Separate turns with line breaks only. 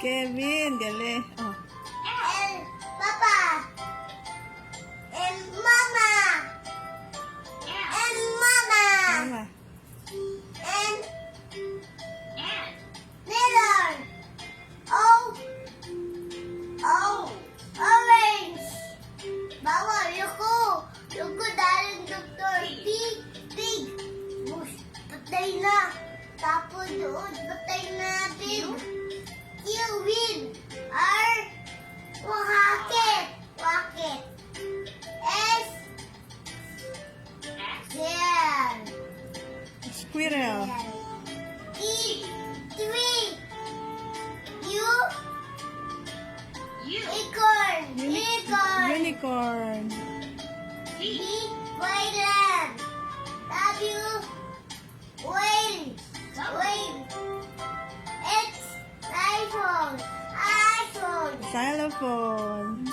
Kevin, galing. Oh.
And Papa. And Mama. And Mama.
Mama.
And Little. Oh. Oh. Orange. Bawal. Yuko. Yuko daling doktor. Pig. Pig. Bush. Patay na. Tapos doon. Patay na. Pig. Win. R. Wakit. Wakit. S. Squirrel.
Squirrel.
E. Tree. U. Acorn. Acorn.
Unicorn.
V. Wayland. W. Whale. Whale. X. iPhone. iPhone.
Xylophone.
G.